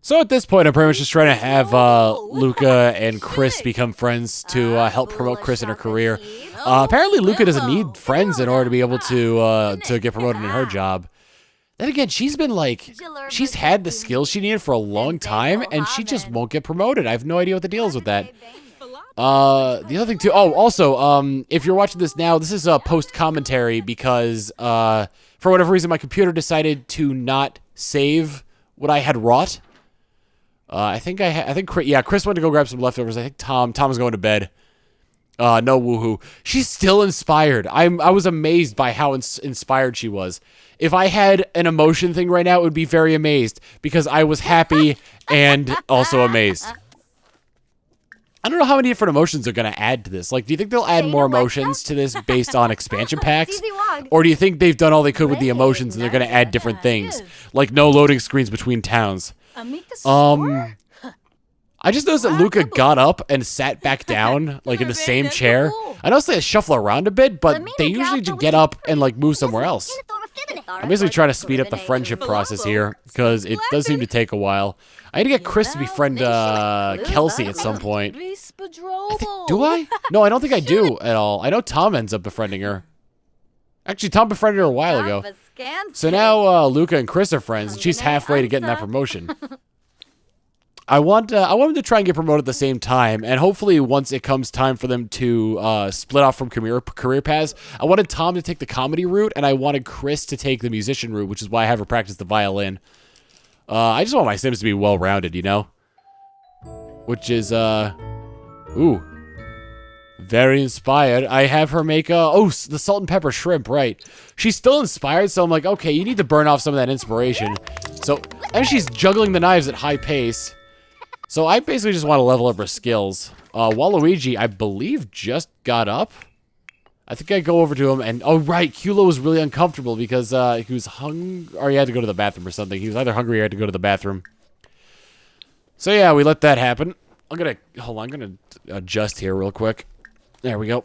So at this point, I'm pretty much just trying to have Luca and Chris become friends to help promote Chris in her career. Apparently, Luca doesn't need friends in order to be able to get promoted in her job. Then again, she's been she's had the skills she needed for a long time, and she just won't get promoted. I have no idea what the deal is with that. The other thing too, also, if you're watching this now, this is a post-commentary because, for whatever reason, my computer decided to not save what I had wrought. Chris went to go grab some leftovers. I think Tom was going to bed. No woohoo. She's still inspired. I was amazed by how inspired she was. If I had an emotion thing right now, it would be very amazed because I was happy and also amazed. I don't know how many different emotions they're going to add to this. Like, do you think they'll add more emotions to this based on expansion packs? Or do you think they've done all they could with the emotions and they're going to add different things? Like no loading screens between towns. I just noticed that Luca got up and sat back down, like in the same chair. I noticed they shuffle around a bit, but they usually just get up and like move somewhere else. I'm basically trying to speed up the friendship process here, because it does seem to take a while. I need to get Chris to befriend Kelsey at some point. Do I? No, I don't think I do at all. I know Tom ends up befriending her. Actually, Tom befriended her a while ago. So now Luca and Chris are friends, and she's halfway to getting that promotion. I want them to try and get promoted at the same time, and hopefully once it comes time for them to split off from career paths, I wanted Tom to take the comedy route, and I wanted Chris to take the musician route, which is why I have her practice the violin. I just want my Sims to be well-rounded, you know? Which is, ooh. Very inspired. I have her make, the salt and pepper shrimp, right. She's still inspired, so I'm like, okay, you need to burn off some of that inspiration. So, and she's juggling the knives at high pace. So I basically just want to level up her skills. Waluigi, I believe, just got up. I think I go over to him and... Oh, right. Culo was really uncomfortable because he was hungry... Or he had to go to the bathroom or something. He was either hungry or had to go to the bathroom. So yeah, we let that happen. Hold on, I'm going to adjust here real quick. There we go.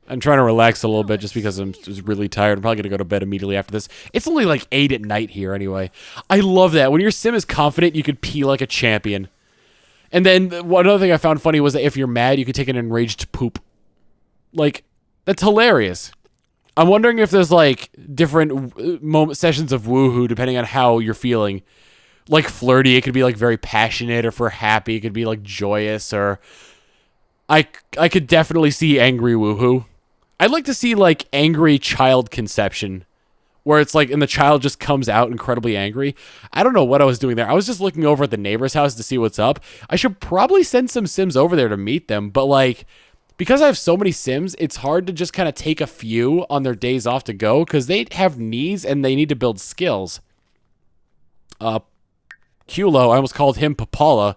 I'm trying to relax a little bit just because I'm just really tired. I'm probably going to go to bed immediately after this. It's only like 8 at night here anyway. I love that. When your sim is confident, you could pee like a champion. And then one other thing I found funny was that if you're mad, you could take an enraged poop. Like, that's hilarious. I'm wondering if there's like different sessions of woohoo depending on how you're feeling. Like flirty, it could be like very passionate, or for happy, it could be like joyous, or I could definitely see angry woohoo. I'd like to see like angry child conception, where it's like, and the child just comes out incredibly angry. I don't know what I was doing there. I was just looking over at the neighbor's house to see what's up. I should probably send some Sims over there to meet them, but like, because I have so many Sims, it's hard to just kind of take a few on their days off to go, because they have needs and they need to build skills. Culo, I almost called him Papala.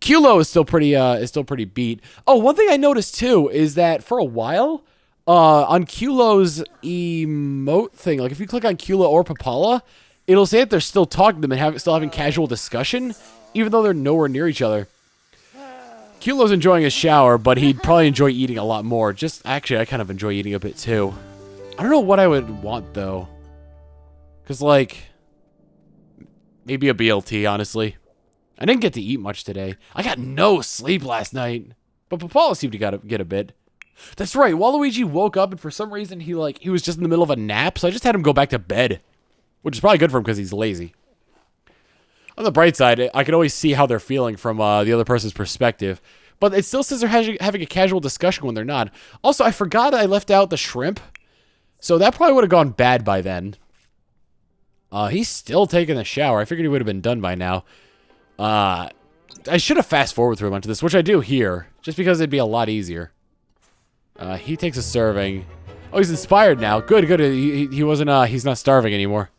Culo is still pretty beat. Oh, one thing I noticed too is that for a while, on Culo's emote thing, like if you click on Culo or Papala, it'll say that they're still talking to them and still having casual discussion, even though they're nowhere near each other. Culo's enjoying his shower, but he'd probably enjoy eating a lot more. Actually, I kind of enjoy eating a bit too. I don't know what I would want though, because like maybe a BLT, honestly. I didn't get to eat much today. I got no sleep last night. But Papala seemed to get a bit. That's right, Waluigi woke up and for some reason he was just in the middle of a nap, so I just had him go back to bed. Which is probably good for him because he's lazy. On the bright side, I can always see how they're feeling from the other person's perspective. But it still says they're having a casual discussion when they're not. Also, I forgot I left out the shrimp. So that probably would have gone bad by then. He's still taking a shower. I figured he would have been done by now. I should have fast forward through a bunch of this, which I do here, just because it'd be a lot easier. He takes a serving. Oh, he's inspired now. Good, good. He wasn't, he's not starving anymore.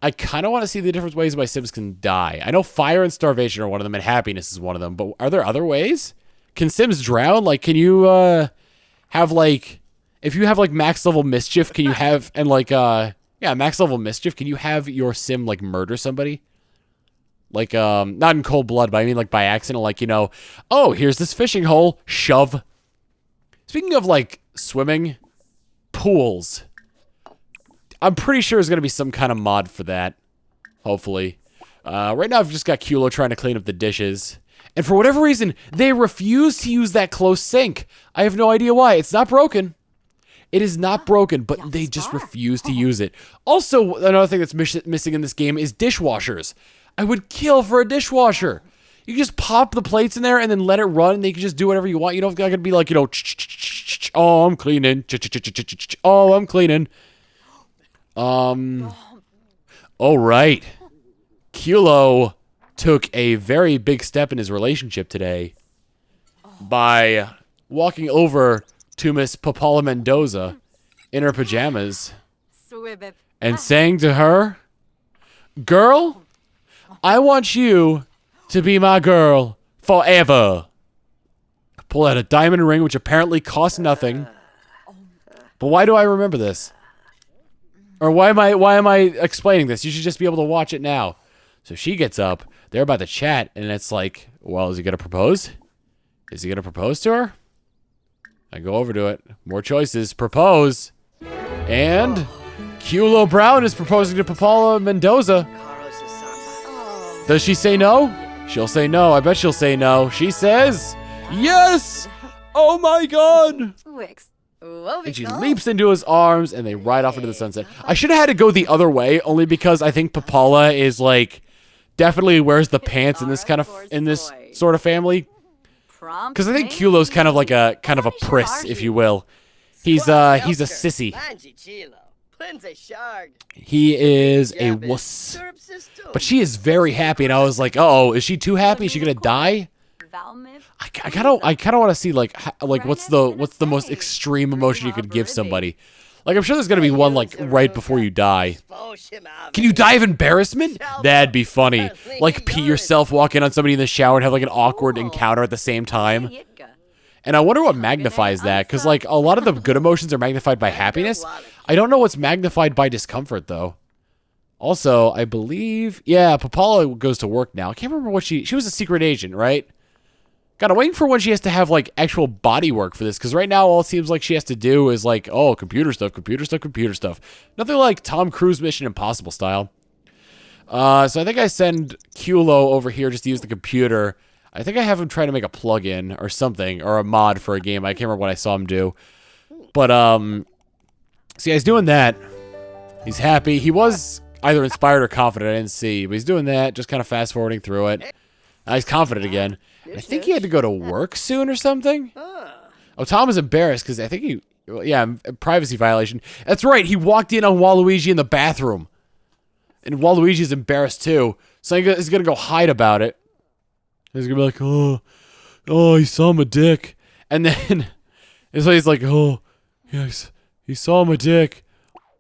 I kind of want to see the different ways my Sims can die. I know fire and starvation are one of them, and happiness is one of them, but are there other ways? Can Sims drown? Like, can you, have, like, if you have, like, max level mischief, can you have, and, like, yeah, max level mischief, can you have your Sim, like, murder somebody? Like, not in cold blood, but I mean, like, by accident, like, you know, oh, here's this fishing hole, shove. Speaking of, like, swimming, pools. I'm pretty sure there's going to be some kind of mod for that, hopefully. Right now, I've just got Culo trying to clean up the dishes. And for whatever reason, they refuse to use that close sink. I have no idea why. It's not broken. It is not broken, but they just refuse to use it. Also, another thing that's missing in this game is dishwashers. I would kill for a dishwasher. You can just pop the plates in there and then let it run, and they can just do whatever you want. You don't got to be like, you know, oh, I'm cleaning. Oh, I'm cleaning. All right. Culo took a very big step in his relationship today by walking over to Miss Papala Mendoza in her pajamas and saying to her, "Girl, I want you to be my girl forever." Pull out a diamond ring, which apparently costs nothing. But why do I remember this? Or why am I explaining this? You should just be able to watch it now. So she gets up, they're about to chat, and it's like, well, is he gonna propose? Is he gonna propose to her? I go over to it. More choices. Propose. And Culo Brown is proposing to Papala Mendoza. Does she say no? She'll say no. I bet she'll say no. She says yes! Oh my god! And she leaps into his arms, and they ride off into the sunset. I should have had to go the other way, only because I think Papala is like definitely wears the pants in this sort of family. Because I think Culo's kind of a priss, if you will. He's a sissy. He is a wuss. But she is very happy, and I was like, uh-oh, is she too happy? Is she gonna die? I kind of want to see like what's the most extreme emotion you could give somebody. Like, I'm sure there's gonna be one like right before you die. Can you die of embarrassment? That'd be funny. Like, pee yourself, walk in on somebody in the shower, and have like an awkward encounter at the same time. And I wonder what magnifies that, because like a lot of the good emotions are magnified by happiness. I don't know what's magnified by discomfort though. Also, I believe, yeah, Papala goes to work now. I can't remember what she was a secret agent, right? God, I'm waiting for when she has to have, like, actual body work for this, because right now all it seems like she has to do is, like, oh, computer stuff, computer stuff, computer stuff. Nothing like Tom Cruise Mission Impossible style. So I think I send Culo over here just to use the computer. I think I have him try to make a plugin or something, or a mod for a game. I can't remember what I saw him do. But, so yeah, he's doing that. He's happy. He was either inspired or confident, I didn't see, but he's doing that, just kind of fast-forwarding through it. Now he's confident again. I think he had to go to work soon or something. Oh, Tom is embarrassed because I think privacy violation. That's right, he walked in on Waluigi in the bathroom. And Waluigi's embarrassed too. So he's going to go hide about it. He's going to be like, oh, he saw my dick. And then so he's like, oh, yes, he saw my dick.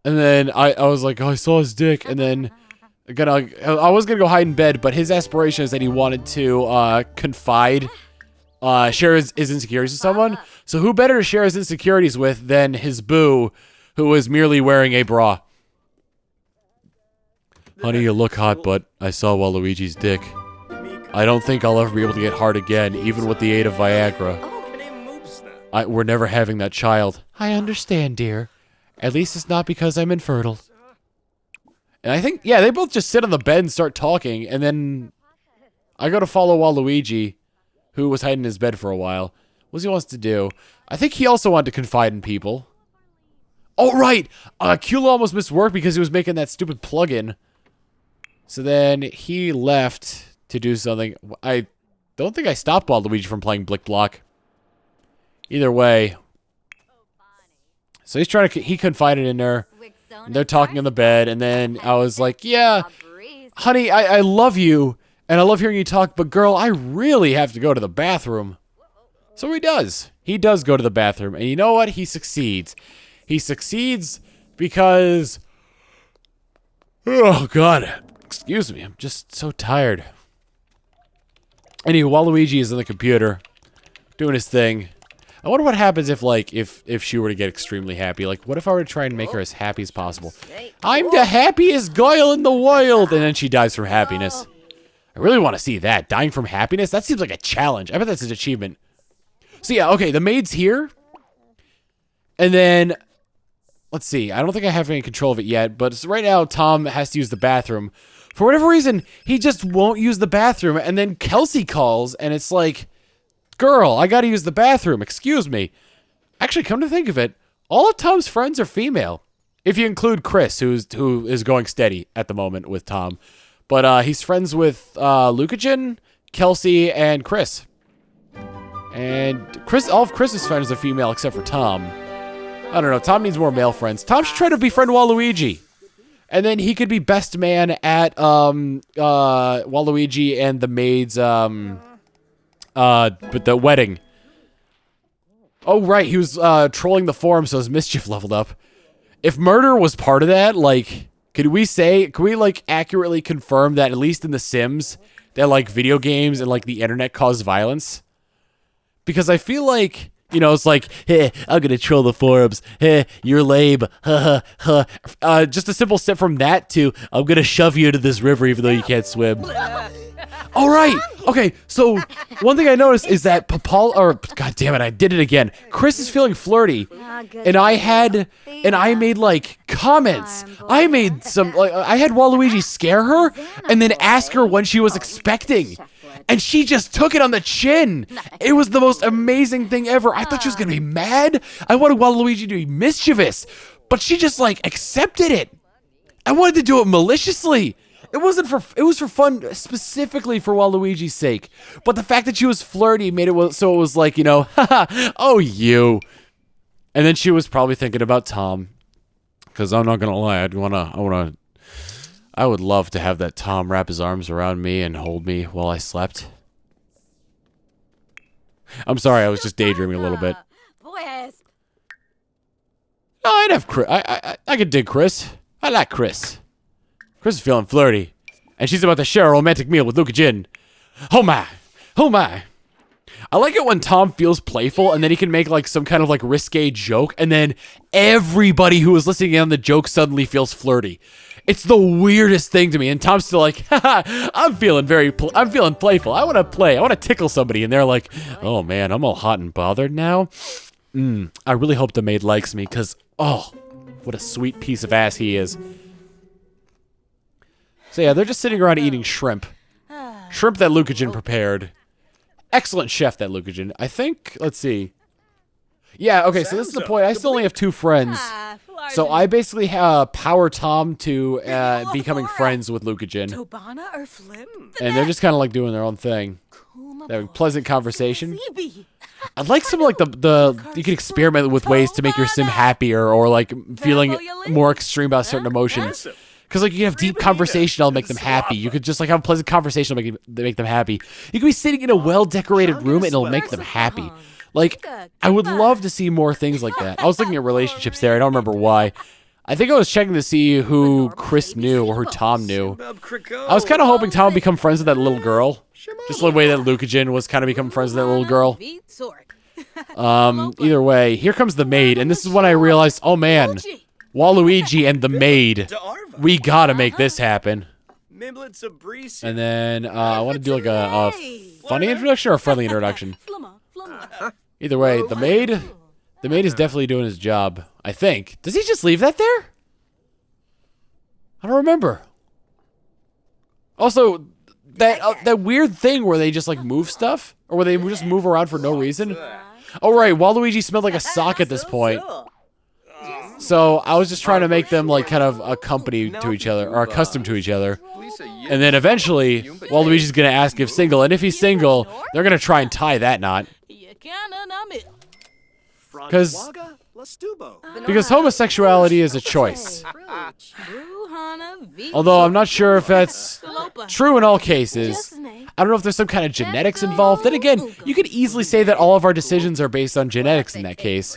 And then I was like, oh, I saw his dick. And then I was gonna go hide in bed, but his aspiration is that he wanted to confide, share his insecurities with someone. So who better to share his insecurities with than his boo, who was merely wearing a bra? Honey, you look hot, but I saw Waluigi's dick. I don't think I'll ever be able to get hard again, even with the aid of Viagra. We're never having that child. I understand, dear. At least it's not because I'm infertile. And I think, yeah, they both just sit on the bed and start talking, and then I go to follow Waluigi, who was hiding in his bed for a while. What does he wants to do? I think he also wanted to confide in people. Oh, right! Culo almost missed work because he was making that stupid plugin. So then he left to do something. I don't think I stopped Waluigi from playing Blick Block. Either way. So he's trying to, he confided in her. They're talking on the bed, and then I was like, yeah, honey, I love you, and I love hearing you talk, but girl, I really have to go to the bathroom. So he does. He does go to the bathroom, and you know what? He succeeds. He succeeds because, oh God, excuse me, I'm just so tired. Anyway, Waluigi is on the computer, doing his thing. I wonder what happens if, like, if she were to get extremely happy. Like, what if I were to try and make her as happy as possible? I'm the happiest girl in the world! And then she dies from happiness. I really want to see that. Dying from happiness? That seems like a challenge. I bet that's an achievement. So, yeah, okay, the maid's here. And then, let's see. I don't think I have any control of it yet. But right now, Tom has to use the bathroom. For whatever reason, he just won't use the bathroom, and then Kelsey calls, and it's like, girl, I gotta use the bathroom, excuse me. Actually, come to think of it, all of Tom's friends are female. If you include Chris, who is going steady at the moment with Tom. But he's friends with Lukagen, Kelsey, and Chris. And all of Chris's friends are female except for Tom. I don't know, Tom needs more male friends. Tom should try to befriend Waluigi. And then he could be best man at Waluigi and the maid's but the wedding. Oh right, he was trolling the forum, so his mischief leveled up. If murder was part of that, like, could we like accurately confirm that at least in The Sims, that like video games and like the internet cause violence? Because I feel like, you know, it's like, hey, I'm gonna troll the forums. Hey, you're lame. Ha ha ha. Just a simple step from that to, I'm gonna shove you into this river even though you can't swim. All right. Okay. So one thing I noticed is that God damn it, I did it again. Chris is feeling flirty, and I made like comments. I made some I had Waluigi scare her, and then ask her when she was expecting. And she just took it on the chin. It was the most amazing thing ever. I thought she was going to be mad. I wanted Waluigi to be mischievous. But she just, like, accepted it. I wanted to do it maliciously. It was for fun, specifically for Waluigi's sake. But the fact that she was flirty made it so it was like, you know, haha, oh, you. And then she was probably thinking about Tom. Because I'm not going to lie, I would love to have that Tom wrap his arms around me and hold me while I slept. I'm sorry, I was just daydreaming a little bit. No, I'd have Chris. I could dig Chris. I like Chris. Chris is feeling flirty. And she's about to share a romantic meal with Lukagen. Oh my. Oh my. I like it when Tom feels playful and then he can make like some kind of like risque joke and then everybody who is listening in on the joke suddenly feels flirty. It's the weirdest thing to me, and Tom's still like, haha, I'm feeling playful. I want to play. I want to tickle somebody, and they're like, oh man, I'm all hot and bothered now. I really hope the maid likes me, because, oh, what a sweet piece of ass he is. So yeah, they're just sitting around eating shrimp. Shrimp that Lukagen prepared. Excellent chef, that Lukagen. I think, let's see. Yeah, okay, so this is the point. I still only have 2 friends. So I basically power Tom to becoming friends with Lukagen. And they're just kind of like doing their own thing. They're having pleasant conversation. I'd like some like you can experiment with ways to make your sim happier or like feeling more extreme about certain emotions. Because like you can have deep conversation that'll make them happy. You could just like have a pleasant conversation that'll make them happy. You could be sitting in a well-decorated room and it'll make them happy. Like, I would love to see more things like that. I was looking at relationships there. I don't remember why. I think I was checking to see who Chris knew or who Tom knew. I was kind of hoping Tom would become friends with that little girl. Just the way that Lukagen was kind of becoming friends with that little girl. Either way, here comes the maid. And this is when I realized, oh man, Waluigi and the maid. We gotta make this happen. And then I want to do like a funny introduction or a friendly introduction. Either way, the maid is definitely doing his job, I think. Does he just leave that there? I don't remember. Also, that weird thing where they just like move stuff, or where they just move around for no reason. Oh right, Waluigi smelled like a sock at this point. So I was just trying to make them like kind of accompany to each other, or accustomed to each other. And then eventually, Waluigi's gonna ask if single, and if he's single, they're gonna try and tie that knot. Because homosexuality is a choice. Although I'm not sure if that's true in all cases. I don't know if there's some kind of genetics involved. Then again, you could easily say that all of our decisions are based on genetics in that case.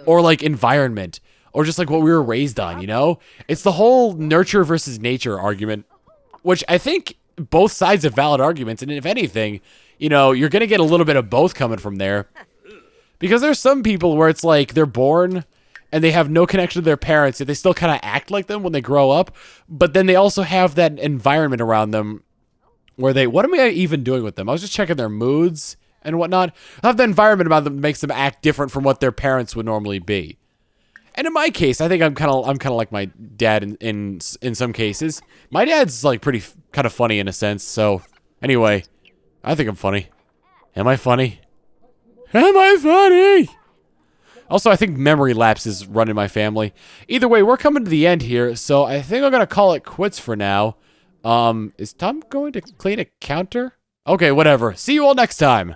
Or like environment. Or just like what we were raised on, you know? It's the whole nurture versus nature argument. Which I think both sides have valid arguments. And if anything, you know, you're going to get a little bit of both coming from there. Because there's some people where it's like they're born and they have no connection to their parents, yet they still kind of act like them when they grow up. But then they also have that environment around them where what am I even doing with them? I was just checking their moods and whatnot. I have the environment about them that makes them act different from what their parents would normally be. And in my case, I think I'm kind of like my dad in some cases. My dad's like pretty kind of funny in a sense. So anyway, I think I'm funny. Am I funny? Am I funny? Also, I think memory lapses run in my family. Either way, we're coming to the end here, so I think I'm gonna call it quits for now. Is Tom going to clean a counter? Okay, whatever. See you all next time.